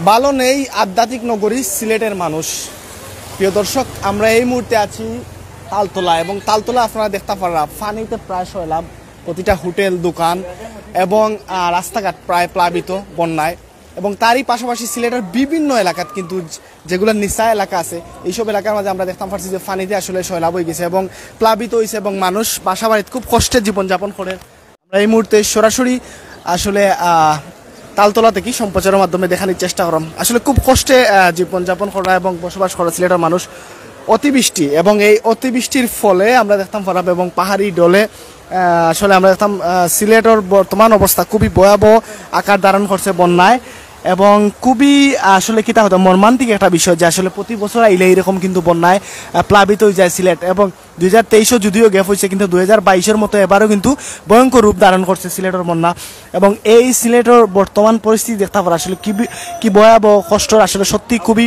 ভালো নেই আধ্যাত্মিক নগরী সিলেটের মানুষ। প্রিয় দর্শক, আমরা এই মুহূর্তে আছি তালতলা, এবং তালতলা আপনারা দেখতে পারা পানিতে প্রায় সয়লাভ, প্রতিটা হোটেল দোকান এবং রাস্তাঘাট প্রায় প্লাবিত বন্যায়। এবং তারই পাশাপাশি সিলেটের বিভিন্ন এলাকাত কিন্তু যেগুলো নিচা এলাকা আছে, এইসব এলাকার মাঝে আমরা দেখতাম পারছি যে পানিতে আসলে সয়লাভ হয়ে গেছে এবং প্লাবিত হয়েছে, এবং মানুষ বাসা বাড়িতে খুব কষ্টের জীবনযাপন করে। আমরা এই মুহূর্তে সরাসরি আসলে তালতলা থেকে সম্প্রচারের মাধ্যমে দেখানোর চেষ্টা করলাম আসলে খুব কষ্টে জীবনযাপন করা এবং বসবাস করা সিলেটের মানুষ। অতিবৃষ্টি এবং এই অতিবৃষ্টির ফলে আমরা দেখতাম খারাপ এবং পাহাড়ি ডলে আসলে আমরা দেখতাম সিলেটের বর্তমান অবস্থা খুবই ভয়াবহ আকার ধারণ করছে বন্যায়, এবং খুবই আসলে কিতা হতো মর্মান্তিক একটা বিষয় যে আসলে প্রতি বছর আইলে এইরকম কিন্তু বন্যায় প্লাবিত হয়ে যায় সিলেট। এবং 2023 যদিও গ্যাপ হয়েছে, কিন্তু 2022-এর মতো এবারও কিন্তু ভয়ঙ্কর রূপ ধারণ করছে সিলেটের বন্যা। এবং এই সিলেটের বর্তমান পরিস্থিতি দেখতে পারা আসলে কি ভয়াবহ কষ্ট, আসলে সত্যি খুবই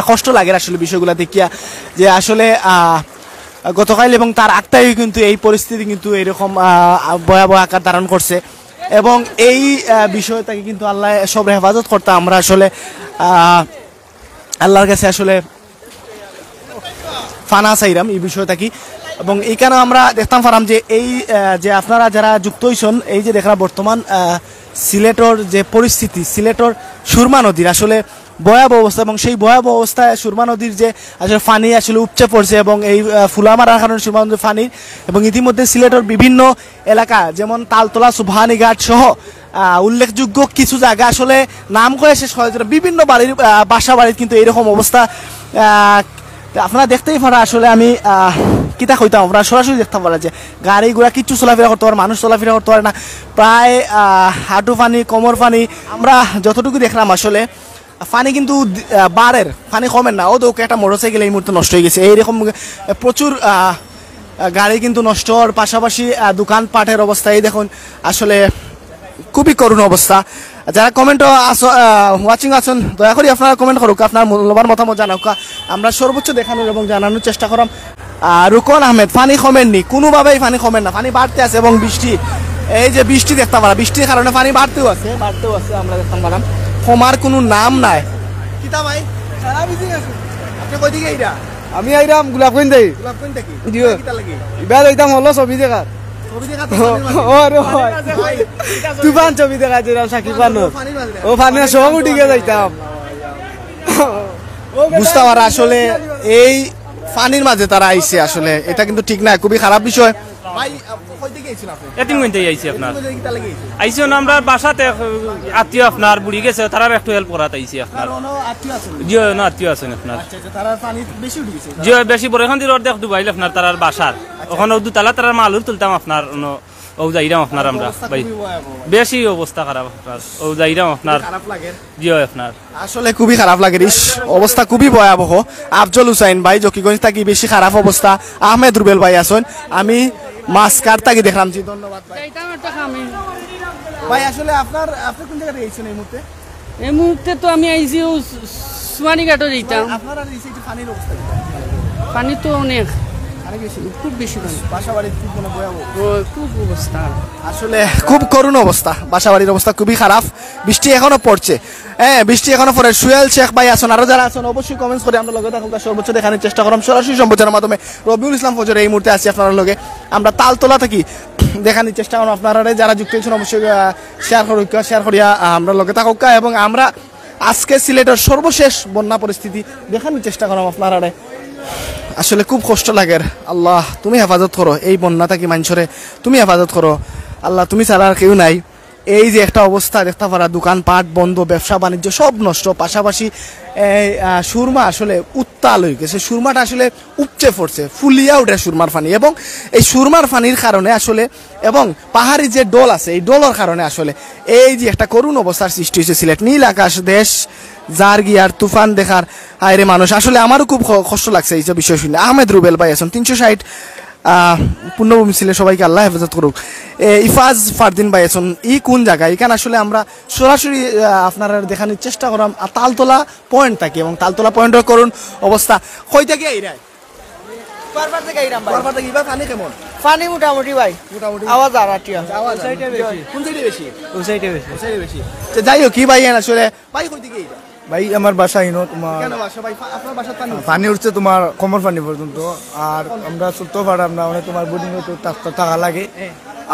কষ্ট লাগে আসলে বিষয়গুলো দেখিয়া, যে আসলে গতকাল এবং তার আগটাই কিন্তু এই পরিস্থিতি কিন্তু এরকম ভয়াবহ আকার ধারণ করছে। এবং এই বিষয়টাকে কিন্তু আল্লাহ সব হেফাজত করতে আমরা আসলে আল্লাহর কাছে আসলে ফানা চাইরাম এই বিষয়টা কি। এবং এইখানে আমরা দেখতাম পারাম যে এই যে আপনারা যারা যুক্ত হয়েছেন, এই যে দেখলাম বর্তমান সিলেটর যে পরিস্থিতি, সিলেটর সুরমা নদীর আসলে ভয়াবহ অবস্থা, এবং সেই ভয়াবহ অবস্থায় সুরমা নদীর যে আসলে পানি আসলে উপচে পড়ছে, এবং এই ফুলামারার কারণে সুরমা নদীর পানি, এবং ইতিমধ্যে সিলেটের বিভিন্ন এলাকা যেমন তালতলা সুবহানীঘাট সহ উল্লেখযোগ্য কিছু জায়গা আসলে নাম করে শেষ হয়, বিভিন্ন বাড়ির বাসা বাড়ির কিন্তু এইরকম অবস্থা আপনারা দেখতেই পারা। আসলে আমি কিতা কইতাম, আমরা সরাসরি দেখতে পারা যে গাড়ি ঘোড়া কিচ্ছু চলাফেরা করতে পারে, মানুষ চলাফেরা করতে পারে না, প্রায় হাঁটু পানি কোমর পানি। আমরা যতটুকু দেখলাম আসলে পানি কিন্তু বাড়ের পানি কমেন না, ও তো একটা মোটরসাইকেল এই মুহূর্তে নষ্ট হয়ে গেছে, এইরকম প্রচুর গাড়ি কিন্তু নষ্ট হওয়ার পাশাপাশি দোকানপাটের অবস্থা এই দেখুন, আসলে খুবই করুণ অবস্থা। যারা কমেন্ট ওয়াচিং আছেন দয়া করে আপনারা কমেন্ট করুক, আপনার মূল্যবান মতামত জানাক, আমরা সর্বোচ্চ দেখানোর এবং জানানোর চেষ্টা করাম। রুকন আহমেদ, পানি কমেননি, কোনোভাবেই পানি কমেন না, পানি বাড়তে আছে। এবং বৃষ্টি, এই যে বৃষ্টি দেখতে পারা, বৃষ্টির কারণে পানি বাড়তেও আছে আমরা দেখতাম পারাম, কমার কোনো নাম নাই। কিতা ভাই আপনি কই দিকে এইটা? আমি আইরাম গোলাপগঞ্জ দেই। গোলাপগঞ্জ থেকে দিও কিতা লাগি ইবাদ হইতাম হলো ছবি দেখা। ছবি দেখা ওরে ভাই তুফান ছবি দেখা যেটা সাকিব খানের ও ফানি সব উঠে গিয়ে যাইতাম। বুঝতে পারা আসলে এই পানির মাঝে তারা আইছে, আসলে এটা কিন্তু ঠিক না, খুবই খারাপ বিষয়। ভাই কই দিকে আইছেন আপনি? এতিমগঞ্জে আইছি আপনার। কিতা লাগি আইছি না আমরা বাসাতে আত্মীয় আপনার বুড়ি গেছে, তারা একটু হেল্প করাতে আইছি আপনার। কোনো আত্মীয় আছে? জিও না আত্মীয় আছেন আপনার। আচ্ছা আচ্ছা, তারা পানি বেশি উঠে গেছে? জিও বেশি বড় এখন দিন অর্ধেক ডুবাইল আপনার তারার বাসার, ওখানে দুতলা তারার মালুর তুলতাম আপনার, ও যাইরাম আপনার আমরা ভাই, বেশি অবস্থা খারাপ আপনার, ও যাইরাম আপনার খারাপ লাগে জিও আপনার, আসলে খুবই খারাপ লাগে। অবস্থা খুবই ভয়াবহ। আফজল হুসাইন ভাই জকিগঞ্জ থাকি বেশি খারাপ অবস্থা। আহমেদ রুবেল ভাই আছেন, আমি মাসকার থাকি দেখলাম। জি ধন্যবাদ ভাই। ভাই আসলে আপনি কোন জায়গায় গেছেন এই মুহূর্তে? এই মুহূর্তে তো আমি আইছি সুমানিঘাটও যেতাম। আপনারা এই যে পানির অবস্থা পানি তো অনেক বেশি, খুব বেশি পানি, বাসা বাড়ির খুব ভয়াবহ খুব অবস্থা, আসলে খুব করুণ অবস্থা, বাসা বাড়ির অবস্থা খুবই খারাপ। বৃষ্টি এখনো পড়ছে, হ্যাঁ বৃষ্টি এখনো পড়ে। সুয়েল শেখ ভাই আছেন, আরো যারা আছেন অবশ্যই কমেন্টস করে আমরা লগে থাকুন, সর্বোচ্চ দেখানোর চেষ্টা করলাম সরাসরি সম্প্রচারের মাধ্যমে। রবিউল ইসলাম ফজর এই মুহূর্তে আছি আপনার লগে, আমরা তালতলা থাকি দেখানোর চেষ্টা করলাম। আপনারা যারা যুক্ত হয়েছেন অবশ্যই শেয়ার করিয়া আমরা লগে থাকুক, এবং আমরা আজকে সিলেটের সর্বশেষ বন্যা পরিস্থিতি দেখানোর চেষ্টা করলাম আপনারা। আসলে খুব কষ্ট লাগে। আল্লাহ তুমি হেফাজত করো, এই বন্যা থাকি মানুষরে তুমি হেফাজত করো আল্লাহ, তুমি ছাড়া আর কেউ নাই। এই যে একটা অবস্থা দেখতে পারা, দোকানপাট বন্ধ, ব্যবসা বাণিজ্য সব নষ্ট, পাশাপাশি এই সুরমা আসলে উত্তাল হয়ে গেছে, সুরমাটা আসলে উপচে পড়ছে, ফুলিয়া উঠে সুরমার পানি। এবং এই সুরমার পানির কারণে আসলে, এবং পাহাড়ি যে ডোল আছে এই ডোলের কারণে আসলে এই যে একটা করুণ অবস্থার সৃষ্টি হয়েছে সিলেট। নীল আকাশ দেশ যার গিয়ার তুফান দেখার হায়রে মানুষ, আসলে আমারও খুব কষ্ট লাগছে এই যে বিষয় শুনে। আহমেদ রুবেল ভাই আছেন 360 পূর্ণভূমি ছিল, সবাইকে আল্লাহ হেফাজত করুক। ইফাজ ফারদিন ভাই আছেন, কোন জায়গায় এখানে আসলে আমরা সরাসরি আপনারা দেখানোর চেষ্টা করলাম তালতলা পয়েন্ট থাকি, এবং তালতলা পয়েন্টের করুন অবস্থা কই থেকে এইরাই বারবার থেকে আইরাম ভাই বারবার থেকে এবার পানি কেমন পানি মোটামুটি ভাই মোটামুটি আওয়াজ আর আটিয়া আওয়াজ সাইডে বেশি কোন সাইডে বেশি ওই সাইডে বেশি ওই সাইডে বেশি তো যাই হোক কি ভাই আসলে ভাই কই দিকে এইটা ভাই আমার বাসা ইনো তোমার কেন বাসা ভাই আপনার বাসা পানি পানি উঠছে তোমার কোমর পানি পর্যন্ত আর আমরা চলতেও পারাম না মানে তোমার বোর্ডিং তো টাকা লাগে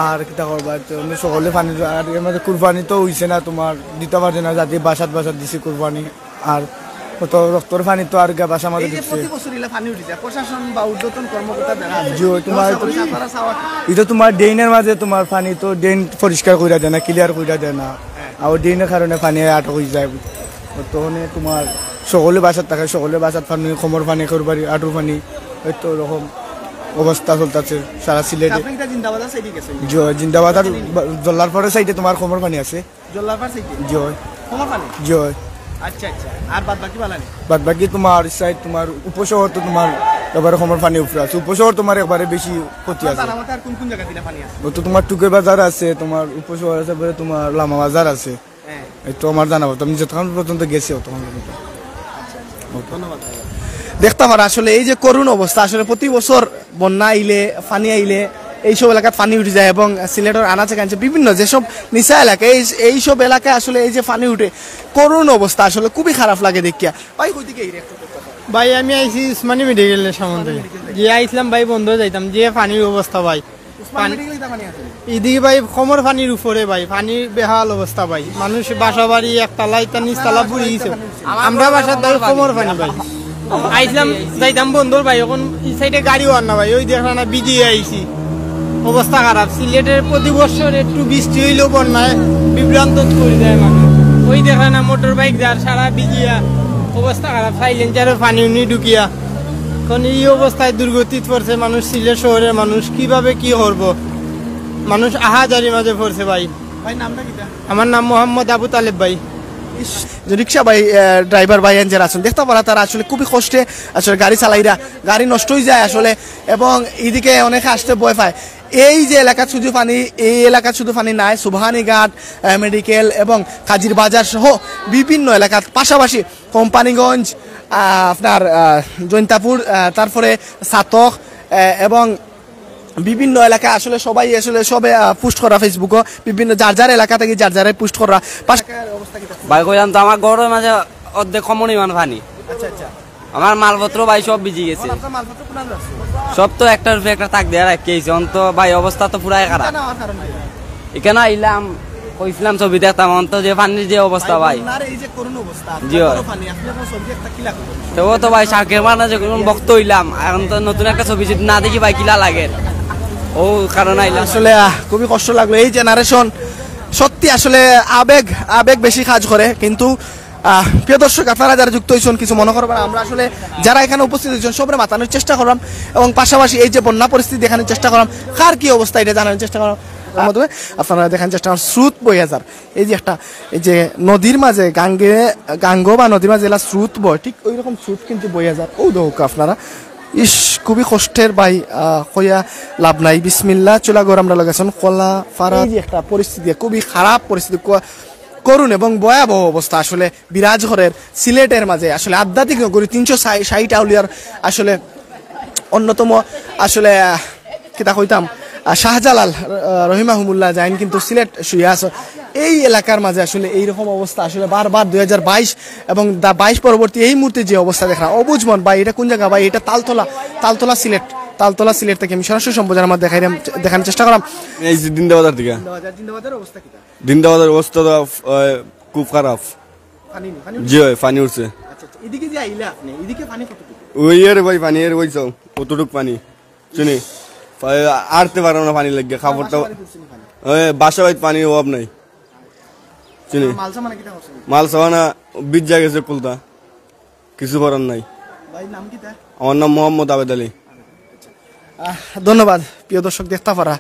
আর কিতা করবা অন্য সকলে পানি আর এর মধ্যে কুরবানি তো হইছে না তোমার দিতে পারছে না যাতে বাসাত দিছে কুরবানি আর কত রক্তর পানি তো আর বাসা মাঝে এই যে ঢুকছে প্রতি বছর ইলা পানি উঠে যায় প্রশাসন বা ঊর্ধ্বতন কর্মকর্তা যারা আছে জি, তোমার আপনারা চাওয়া এটা তোমার ড্রেনের মাঝে তোমার পানি তো ড্রেন পরিষ্কার করে দেয় না ক্লিয়ার করে দেয় না আর ড্রেনের কারণে পানি আটক হয়ে যায় তখন তোমার সকলে বাসাত থাকে সকলে বাসাত পানি কোমর পানি করবারি আটুর পানি হয়তো ওরকম অবস্থা চলতেছে সারা সিলেটে আপনি এটা জিন্দাবাদ সাইডে গেছেন জিন্দাবাদ আর জল্লার পরে সাইডে তোমার কোমর পানি আছে জল্লারপাড় সাইডে জয় কোমর পানি জয় আচ্ছা আচ্ছা আর বাদ বাকি বালানি বাদ বাকি তোমার সাইড তোমার উপশহর তো তোমার এবারে কোমর পানি উপরে আছে উপশহর তোমার একবারে বেশি ক্ষতি আছে তার মধ্যে আর কোন কোন জায়গা দিলা পানি আছে ও তো তোমার টুকে বাজার আছে তোমার উপশহর আছে পরে তোমার লামা বাজার আছে হ্যাঁ এই তো আমার জানাবো তুমি যতক্ষণ পর্যন্ত গেছি তখন পর্যন্ত ধন্যবাদ দেখতে পারা আসলে এই যে করুণ অবস্থা আসলে প্রতি বছর বন্যা আইলে পানি আইলে এইসব এলাকায় পানি উঠে যায় এবং সিলেটের আনাচে কাছে বিভিন্ন যেসব নিচা এলাকা এইসব এলাকায় আসলে এই যে পানি উঠে করুণ অবস্থা আসলে খুবই খারাপ লাগে দেখিয়া ভাই কই দিকে এই রেখা ভাই আমি আইছি উসমানী মেডিকেলের সম্বন্ধে যে আইছিলাম ভাই বন্ধ যাইতাম যে পানির অবস্থা ভাই পানি আছে এদিকে ভাই কোমর পানির উপরে ভাই পানির বেহাল অবস্থা ভাই মানুষ বাসা বাড়ি একতলা ইটা নিচতলা বুড়ি গেছে আমরা বাসার ভাই কোমর পানি ভাই আইছিলাম যাইতাম বন্ধুর ভাই এখন এই সাইডে গাড়িও আর না ভাই ওই দেখা না বিজিয়ে আইছি অবস্থা খারাপ সিলেটের প্রতি বছর একটু বৃষ্টি হইলেও বন্যায় বিভ্রান্ত করে দেয় মানুষ ওই দেখা না মোটর বাইক যার সারা বিজিয়া অবস্থা খারাপ সাইলেন্সারের পানি উনি ঢুকিয়া এখন এই অবস্থায় দুর্গতিত পড়ছে মানুষ সিলেট শহরের মানুষ কিভাবে কি করবো মানুষ আহাজারির মাঝে পড়ছে ভাই ভাই নামটা কিটা আমার নাম মোহাম্মদ আবু তালেব ভাই যে রিক্সা ভাই ড্রাইভার ভাই যারা আছেন দেখতে পারা তারা আসলে খুবই কষ্টে আসলে গাড়ি চালাইরা গাড়ি নষ্ট হয়ে যায় আসলে এবং এদিকে অনেকে আসতে ভয় পায় এই যে এলাকা শুধু পানি এই এলাকা শুধু পানি নাই সুবহানীঘাট মেডিকেল এবং কাজীর বাজার সহ বিভিন্ন এলাকার পাশাপাশি কোম্পানিগঞ্জ আপনার জৈন্তাপুর তারপরে সাতক এবং বিভিন্ন এলাকায় আসলে সবাই আসলে সবে পোস্ট করা ফেসবুকে বিভিন্ন যার যার এলাকা থেকে যার যার পোস্ট করা ভাই কইলাম তো আমার ঘরের মাঝে অর্ধেক কমন ইমান পানি আচ্ছা আচ্ছা আমার মালপত্র ভাই সব ভিজি গেছে আপনার মালপত্র কোন আছে সব তো একটার উপরে একটা তাক দেয়া রাখিয়েছে অন্ত ভাই অবস্থা তো পুরাই খারাপ না আমার কারণে এখানে আইলাম কইছিলাম ছবি দেখতাম অন্ত যে পানির যে অবস্থা ভাই বন্যার এই যে করুণ অবস্থা জি। বড় পানি আপনি আপনার ছবি একটা কি লাগবে তো ও তো ভাই শাকের মানে যখন বক্ত হইলাম এখন তো নতুন একটা ছবি যদি না দেখি ভাই কিলা লাগে ও কারণ আইলাম আসলে খুবই কষ্ট লাগলো এই জেনারেশন সত্যি আসলে আবেগ বেশি কাজ করে কিন্তু প্রিয় দর্শক আপনারা যারা যুক্ত হয়েছেন কিছু মনে করবেন আমরা আসলে যারা এখানে উপস্থিত হয়েছেন সবরে মাতানোর চেষ্টা করলাম এবং পাশাপাশি এই যে বন্যা পরিস্থিতি দেখানোর চেষ্টা করলাম কার কি অবস্থা এটা জানানোর চেষ্টা করলাম মাধ্যমে আপনারা দেখানোর চেষ্টা করেন স্রোত বই হাজার এই যে একটা এই যে নদীর মাঝে গাঙ্গ বা নদীর মাঝে এলা স্রোত বয় ঠিক ওই রকম স্রোত কিন্তু বই হাজার ও দৌক আপনারা ইস খুবই কষ্টের ভাই কইয়া লাভ নাই বিসমিল্লাহ চুলা গর আমরা লাগাছেন কলা ফারা এই যে একটা পরিস্থিতি খুবই খারাপ পরিস্থিতি করুন এবং ভয়াবহ অবস্থা আসলে বিরাজ ঘরের সিলেটের মাঝে আসলে আধ্যাত্মিক নগরী 360 আউলিয়ার আসলে অন্যতম আসলে কিতা কইতাম শাহজালাল রহিমাহুমুল্লাহ জাইন কিন্তু সিলেট শুয়ে আছে এই এলাকার মাঝে আসলে এইরকম অবস্থা আসলে বারবার 2022 এবং 22 পরবর্তী এই মুহূর্তে যে অবস্থা দেখা অবুঝ মন ভাই এটা কোন জায়গা ভাই এটা তালতলা সিলেট থেকে আমি সরাসরি সম্প্রচার আমার দেখানোর চেষ্টা করলাম এই যে দিনদাবাজার থেকে জিন্দাবাদের অবস্থা কি দিনদাবাজার অবস্থা তো খুব খারাপ জি হয় পানি উঠছে আচ্ছা এদিকে যে আইলা আপনি এদিকে পানি কতটুকু ওই এর ভাই পানি এর ওই যাও কতটুক পানি শুনি আরতে পারো না পানি লাগে খাবারটা বাসা বাড়িতে পানির অভাব নাই শুনি মালসা মানে কিটা করছেন মাল সাবানা বীজ যা গেছে কুলতা কিছু করার নাই ভাই নাম কি তা আমার নাম মোহাম্মদ আবেদ আলী ধন্যবাদ প্রিয় দর্শক দেখতে পারা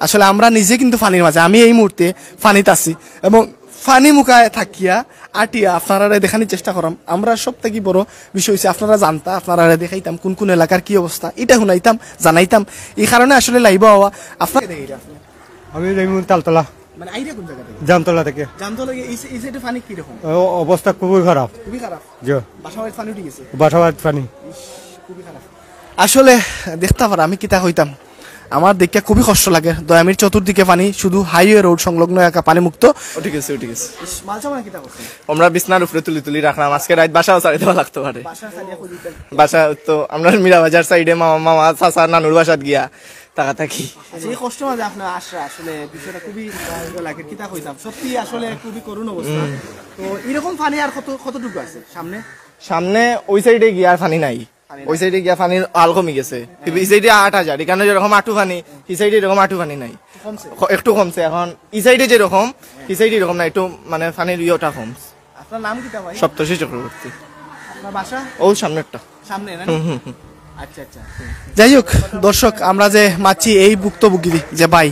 আসলে আমরা নিজে কিন্তু পানির মাঝে আমি এই মুহূর্তে পানিতে আছি এবং পানি মুখায় থাকিয়া আটিয়া আপনারা দেখানোর চেষ্টা করাম আমরা সব থেকে বড় বিষয় হচ্ছে আপনারা জানতা আপনারা দেখাইতাম কোন কোন এলাকার কি অবস্থা এটা শুনাইতাম জানাইতাম এই কারণে আসলে লাইভ হওয়া আপনার আমি তালতলা মানে আইডিয়া কোন জায়গা থেকে জামতলা থেকে জানতো লাগে এই সাইডে পানি কি রকম অবস্থা খুবই খারাপ খুবই খারাপ জি বাসা বাড়িতে পানি উঠে গেছে বাসা বাড়ি পানি খুবই খারাপ আসলে দেখতে পারা আমি কিতা হইতাম আমার দেখে খুবই কষ্ট লাগে দয়ামির চতুর্দিকে পানি শুধু হাইওয়ে রোড সংলগ্ন এলাকা পানি মুক্ত ঠিক আছে ঠিক আছে আমরা বিছনার উপরে তুলি তুলি রাখলাম আজকে রাত বাসাও ছাড়ি দেওয়া লাগতে পারে বাসা তো আমরা মীরাবাজার সাইডে মামা মামা চাচা নানুর বাসাত গিয়া টাকা থাকি এই কষ্ট মাঝে আপনার আসরা আসলে বিষয়টা খুবই লাগে কিতা হইতাম সত্যি আসলে খুবই করুণ অবস্থা তো এরকম পানি আর কতটুকু আছে সামনে সামনে ওই সাইডে গিয়া আর পানি নাই ওই সাইডে গিয়া পানির আল কমে গেছে এই সাইডে 8,000 এখানে যেরকম আটু পানি এই সাইডে এরকম আটু পানি নাই একটু কমছে এখন এই সাইডে যেরকম এই সাইডে এরকম না একটু মানে পানির ইয়েটা কমছে আপনার নাম কিতা ভাই সপ্তর্ষি চক্রবর্তী আপনার বাসা ও সামনেরটা সামনে না আচ্ছা আচ্ছা যাই হোক দর্শক আমরা যে মাছি এই ভুক্তভোগী যে ভাই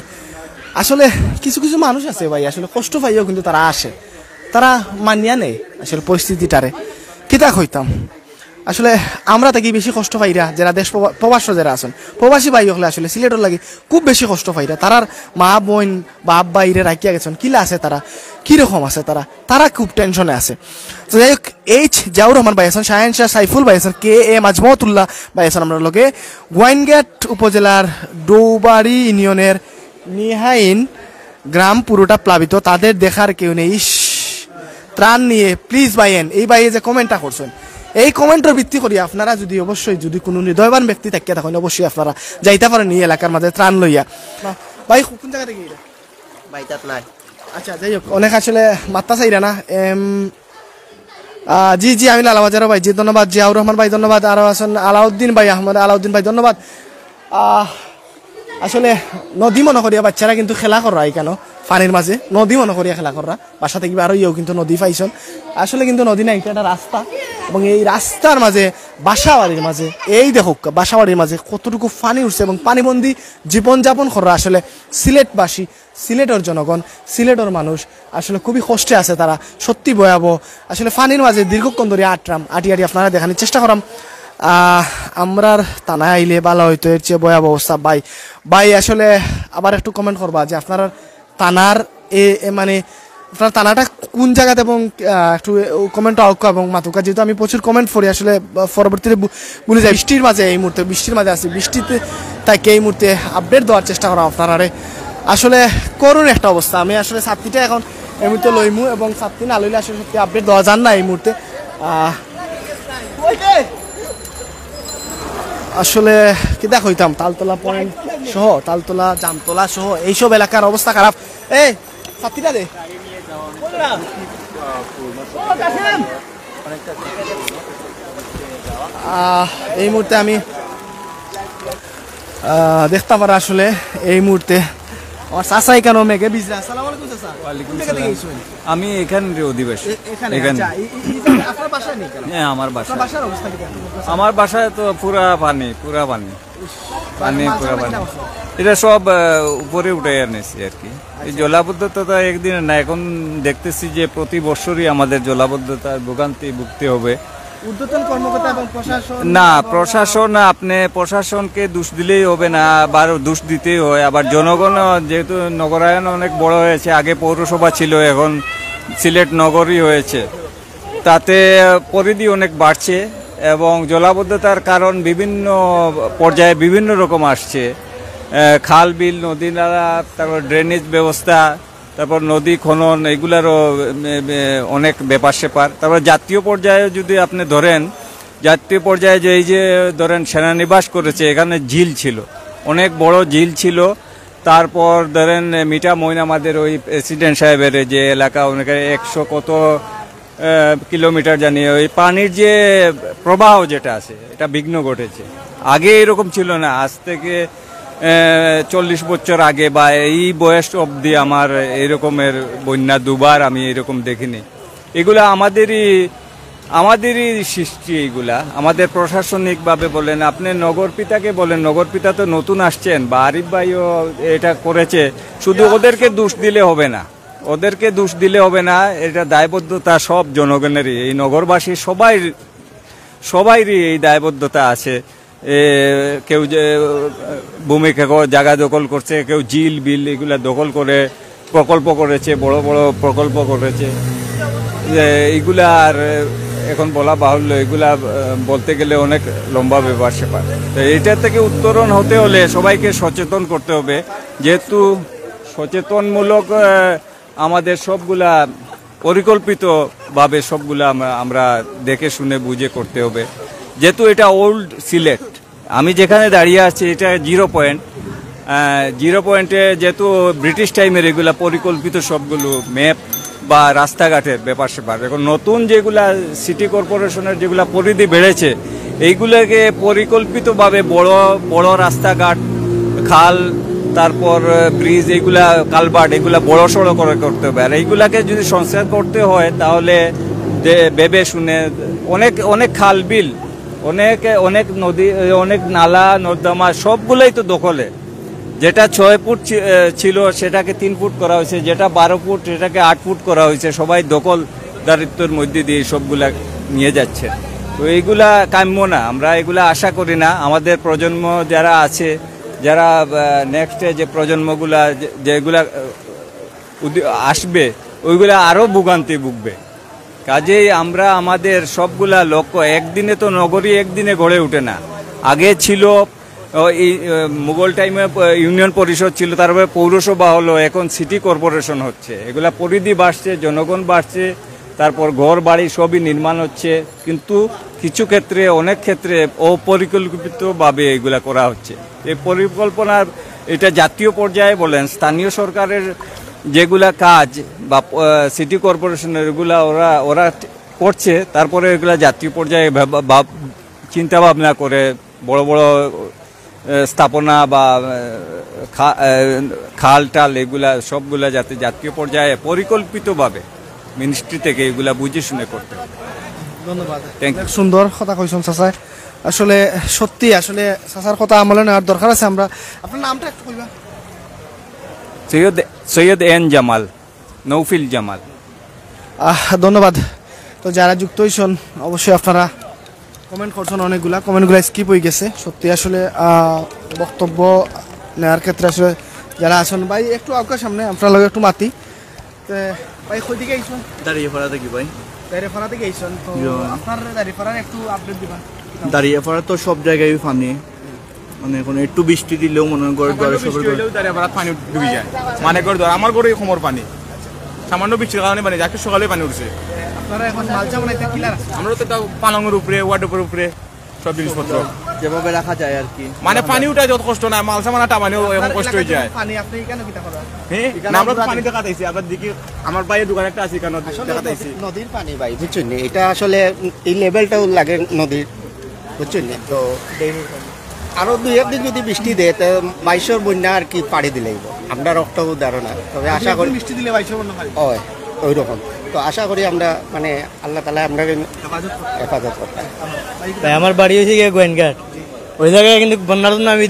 আসলে কিছু কিছু মানুষ আছে ভাই আসলে কষ্ট পাইও কিন্তু তারা আসে তারা মানিয়া নেই আসলে পরিস্থিতিটারে কিতা হইতাম আসলে আমরা থাকি বেশি কষ্ট পাইরা যারা দেশ প্রবাস যারা আছেন প্রবাসী ভাই হলে আসলে সিলেটের লাগে খুব বেশি কষ্ট পাইরা তারার মা বোন বাপ বাইরে রাখিয়া গেছেন কিলা আছে তারা কিরকম আছে তারা খুব টেনশনে আছে তো যাই হোক এইচ জাউর রহমান ভাই আছেন শাহেন শাহ সাইফুল ভাই আছেন কে এ মাজমতুল্লাহ ভাই আছেন আমরা লোকে গোয়াইনগেট উপজেলার ডৌবাড়ি ইউনিয়নের নিহাইন গ্রাম পুরোটা প্লাবিত তাদের দেখার কেউ নেই ত্রাণ নিয়ে প্লিজ ভাইয়েন এই ভাইয়ে যে কমেন্টটা করছেন এই কমেন্টের ভিত্তি করি আপনারা যদি অবশ্যই যদি কোনো হৃদয়বান ব্যক্তি থাকিয়া থাকেন অবশ্যই আপনারা যাইতে পারেন এই এলাকার মাঝে ত্রাণ লইয়া ভাই কোন জায়গা থেকে বাইতাত নাই আচ্ছা যাই হোক অনেক আসলে মাত্রা চাইরা না জি জি আমি লালাবাজারও ভাই জি ধন্যবাদ জিয়াউর রহমান ভাই ধন্যবাদ আরও আছেন আলাউদ্দিন ভাই আহমদ আলাউদ্দিন ভাই ধন্যবাদ আসলে নদী মনে করিয়া বাচ্চারা কিন্তু খেলা করা কেন পানির মাঝে নদী মনে করিয়া খেলা করা বাসা থেকে আরো ইয়েও কিন্তু নদী পাইছেন আসলে কিন্তু নদী না এটা একটা রাস্তা এবং এই রাস্তার মাঝে বাসাবাড়ির মাঝে এই দেখো বাসাবাড়ির মাঝে কতটুকু পানি উঠছে এবং পানিবন্দী জীবনযাপন করা আসলে সিলেটবাসী সিলেটের জনগণ সিলেটের মানুষ আসলে খুবই কষ্টে আছে তারা সত্যি ভয়াবহ আসলে পানির মাঝে দীর্ঘক্ষণ ধরে আটি আপনারা দেখানোর চেষ্টা করাম আমরার টানা আইলে ভালো হইতো এর চেয়ে ভয়াবহ অবস্থা ভাই আসলে আবার একটু কমেন্ট করবা যে আপনার টানার মানে আপনার টানাটা কোন জায়গাতে এবং একটু কমেন্ট আউক এবং মাতুকা যেহেতু আমি প্রচুর কমেন্ট পড়ি আসলে পরবর্তীতে বলে যাই বৃষ্টির মাঝে এই মুহূর্তে বৃষ্টির মাঝে আছি বৃষ্টিতে তাকে এই মুহূর্তে আপডেট দেওয়ার চেষ্টা করা আপনারা আসলে করুন একটা অবস্থা আমি আসলে ছাত্রীটা এখন এই মুহূর্তে লইমু এবং ছাত্রী না লইলে আসলে সত্যি আপডেট দেওয়া যান না এই মুহূর্তে আসলে কি দেখ হইতাম তালতলা পয়েন্ট সহ তালতলা জামতলা সহ এইসব এলাকার অবস্থা খারাপ এই ছাত্রীটা দে এই মুহূর্তে আমি দেখতে পারা আসলে এই মুহূর্তে আমার চাচাই কেন মেঘে বিজরা আসসালামু আলাইকুম চাচা ওয়ালাইকুম আসসালাম আমি এখানকার অধিবাসী এখানে আপনার বাসা নেই কেন হ্যাঁ আমার বাসা আপনার বাসার অবস্থা কি আমার বাসায় তো পুরা পানি পুরা পানি এটা সব উপরে উঠে এনেছি আর কি এই জলাবদ্ধতা একদিন না এখন দেখতেছি যে প্রতি বছরই আমাদের জলাবদ্ধতার ভোগান্তি ভুগতে হবে ঊর্ধ্বতন কর্মকর্তা এবং প্রশাসন না প্রশাসন আপনি প্রশাসনকে দোষ দিলেই হবে না আবার দোষ দিতেই হয় আবার জনগণ যেহেতু নগরায়ন অনেক বড় হয়েছে আগে পৌরসভা ছিল এখন সিলেট নগরই হয়েছে তাতে পরিধি অনেক বাড়ছে এবং জলাবদ্ধতার কারণ বিভিন্ন পর্যায়ে বিভিন্ন রকম আসছে খাল বিল নদী নালা তারপর ড্রেনেজ ব্যবস্থা তারপর নদী খনন এগুলারও অনেক ব্যাপার স্যাপার তারপর জাতীয় পর্যায়ে যদি আপনি ধরেন জাতীয় পর্যায়ে যে এই যে ধরেন সেনানিবাস করেছে এখানে ঝিল ছিল অনেক বড় ঝিল ছিল তারপর ধরেন মিঠা মইন আমাদের ওই প্রেসিডেন্ট সাহেবের যে এলাকা অনেক 100 কত কিলোমিটার জানি ওই পানির যে প্রবাহ যেটা আছে এটা বিঘ্ন ঘটেছে আগে এরকম ছিল না আজ থেকে 40 বছর আগে বা এই বয়স অবধি আমার এরকমের বন্যা দুবার আমি এরকম দেখিনি এগুলা আমাদেরই সৃষ্টি এইগুলা আমাদের প্রশাসনিকভাবে বলেন আপনি নগরপিতাকে বলেন নগরপিতা তো নতুন আসছেন বা আরিফ ভাইও এটা করেছে শুধু ওদেরকে দোষ দিলে হবে না ওদেরকে দোষ দিলে হবে না এটা দায়বদ্ধতা সব জনগণেরই এই নগরবাসী সবাইরই এই দায়বদ্ধতা আছে কেউ যে ভূমি জায়গা দখল করছে কেউ ঝিল বিল এগুলা দখল করে প্রকল্প করেছে বড় বড় প্রকল্প করেছে এইগুলা আর এখন বলা বাহুল্য, এগুলা বলতে গেলে অনেক লম্বা ব্যাপার স্যাপার। তো এইটা থেকে উত্তরণ হতে হলে সবাইকে সচেতন করতে হবে, যেহেতু সচেতনমূলক আমাদের সবগুলা পরিকল্পিতভাবে সবগুলা আমরা দেখে শুনে বুঝে করতে হবে। যেহেতু এটা ওল্ড সিলেট, আমি যেখানে দাঁড়িয়ে আছি এটা 0 পয়েন্ট, 0 পয়েন্টে যেহেতু ব্রিটিশ টাইমের এগুলা পরিকল্পিত সবগুলো ম্যাপ বা রাস্তাঘাটের ব্যাপার স্যাপার। এখন নতুন যেগুলা সিটি কর্পোরেশনের যেগুলা পরিধি বেড়েছে, এইগুলোকে পরিকল্পিতভাবে বড় বড় রাস্তাঘাট, খাল, তারপর ব্রিজ, এইগুলা কালভার্ট, এগুলা বড় সড়ো করে করতে হবে। আর এইগুলাকে যদি সংস্কার করতে হয় তাহলে ভেবে শুনে অনেক অনেক খাল বিল, অনেক নদী, অনেক নালা নর্দমা সবগুলোই তো দখলে। যেটা 6 ফুট ছিল সেটাকে 3 ফুট করা হয়েছে, যেটা 12 ফুট সেটাকে 8 ফুট করা হয়েছে। সবাই দখলদারিত্বের মধ্যে দিয়ে সবগুলা নিয়ে যাচ্ছে। তো এইগুলা কাম্য না, আমরা এগুলা আশা করি না। আমাদের প্রজন্ম যারা আছে, যারা নেক্সট যে প্রজন্মগুলা যেগুলা আসবে, ওইগুলা আরও ভোগান্তি ভুগবে। কাজেই আমরা আমাদের সবগুলা লক্ষ্য, একদিনে তো নগরী একদিনে গড়ে ওঠে না। আগে ছিল এই মুঘল টাইমে ইউনিয়ন পরিষদ ছিল, তারপরে পৌরসভা হলো, এখন সিটি কর্পোরেশন হচ্ছে। এগুলা পরিধি বাড়ছে, জনগণ বাড়ছে, তারপর ঘর বাড়ি সবই নির্মাণ হচ্ছে। কিন্তু কিছু ক্ষেত্রে, অনেক ক্ষেত্রে অপরিকল্পিতভাবে এগুলা করা হচ্ছে। এই পরিকল্পনার এটা জাতীয় পর্যায়ে বলেন, স্থানীয় সরকারের যেগুলা কাজ বা সিটি কর্পোরেশনের এগুলা ওরা করছে, তারপরে এগুলা জাতীয় পর্যায়ে চিন্তা ভাবনা করে বড় বড় স্থাপনা বা খাল টাল এগুলা সবগুলা যাতে জাতীয় পর্যায়ে পরিকল্পিতভাবে মিনিস্ট্রি থেকে এগুলা বুঝে শুনে করতে হবে। ধন্যবাদ। Thank you. সুন্দর কথা কইছেন চাচা, আসলে সত্যি আসলে চাচার কথা আমলে নেওয়ার দরকার আছে। আমরা আপনার নামটা একটু কইবা? সৈয়দ এন জামাল, নৌফিল জামাল। ধন্যবাদ। তো যারা যুক্ত হয়েছেন অবশ্যই আপনারা কমেন্ট করছেন, অনেকগুলা কমেন্টগুলো স্কিপ হয়ে গেছে। সত্যি আসলে বক্তব্য নেওয়ার ক্ষেত্রে আসলে যারা আছেন, ভাই একটু আপনার সামনে আপনার লগে একটু মাতি। ভাই কই দিকে আইছেন? দাঁড়িয়ে পড়া দেখি ভাই, দাঁড়িয়ে ফেরা থেকে আইছেন, তো আপনার দাঁড়িয়ে ফেরার একটু আপডেট দিবা। দাঁড়িয়ে পড়া তো সব জায়গায় পানি, মানে এখন একটু বৃষ্টি দিলেও মনে করে দাঁড়িয়ে পড়া পানি ডুবে যায়। মানে করে ধর আমার ঘরে কোমর পানি, সামান্য বৃষ্টির কারণে পানি, যাকে সকালে পানি উঠছে। আপনারা এখন মালচা বানাইতে কিলার আছে? আমরা তো তাও পালঙের উপরে, ওয়ার্ডের উপরে সব জিনিসপত্র যেভাবে রাখা যায় আর কি। মানে পানি উঠা যত কষ্ট না, মালসা মানাটা মানেও এখন কষ্ট হয়ে যায়। পানি আপনি কেন কিতা করেন? হ্যাঁ, না আমরা তো পানি দেখাতেছি, আপনার দিকে আমার বাইরের দোকান একটা আছে, কেন দেখাতেছি। নদীর পানি ভাই, বুঝছেন না, এটা আসলে এই লেভেলটাও লাগে নদীর, বুঝছেন না। তো আরো 2-1 দিন যদি বৃষ্টি দেয় তো বাইশের বন্যা আর কি পাড়ি দিলেই আমরা রক্তও ধারণা। তবে আশা করি বৃষ্টি দিলে বাইশের বন্যা হয় ওই রকম। তো আশা করি আমরা মানে আল্লাহ তাআলা আমরা হেফাজত করতে। ভাই আমার বাড়ি হয়েছে গিয়ে গোয়েনঘাট, ওই জায়গায় কিন্তু বন্যার জন্য আমি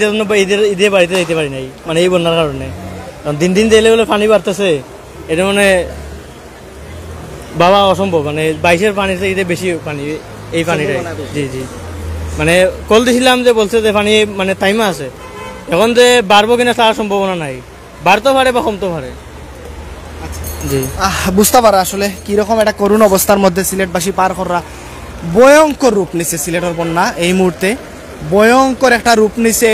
ঈদের বাড়িতে যেতে পারি নাই, মানে এই বন্যার কারণে। কারণ দিন দিন যে লেভেলে পানি বাড়তেছে, এটা মানে বাবা অসম্ভব। মানে 22-এর পানিতে ঈদে বেশি পানি, এই পানিটাই। জি জি, মানে কল দিয়েছিলাম যে বলছে যে পানি মানে টাইমে আছে, এখন যে বাড়বো কিনা তার সম্ভাবনা নাই, বাড়তেও পারে বা কমতেও পারে। জি, বুঝতে পারা আসলে কিরকম একটা করুণ অবস্থার মধ্যে সিলেটবাসী পার করা। ভয়ঙ্কর রূপ নিচ্ছে সিলেটের বন্যা এই মুহূর্তে, ভয়ঙ্কর একটা রূপ নিচ্ছে।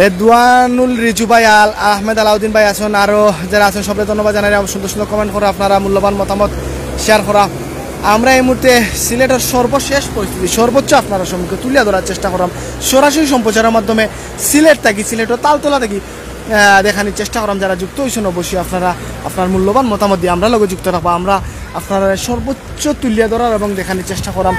রেদওয়ানুল রিজু ভাই, আহমেদ আলাউদ্দিন ভাই আছেন, আরও যারা আছেন সবাই ধন্যবাদ জানাই। সুন্দর সুন্দর কমেন্ট করে আপনারা মূল্যবান মতামত শেয়ার করা। আমরা এই মুহূর্তে সিলেটের সর্বশেষ পরিস্থিতি সর্বোচ্চ আপনারা সম্মুখে তুলে ধরার চেষ্টা করলাম সরাসরি সম্প্রচারের মাধ্যমে। সিলেট থাকি, সিলেটের তালতলা থাকি দেখানোর চেষ্টা করলাম। যারা যুক্ত হয়েছেন অবশ্যই আপনারা আপনার মূল্যবান মতামত দিয়ে আমরা লগে যুক্ত রাখবো। আমরা আপনারা সর্বোচ্চ তুলিয়া ধরার এবং দেখানোর চেষ্টা করলাম।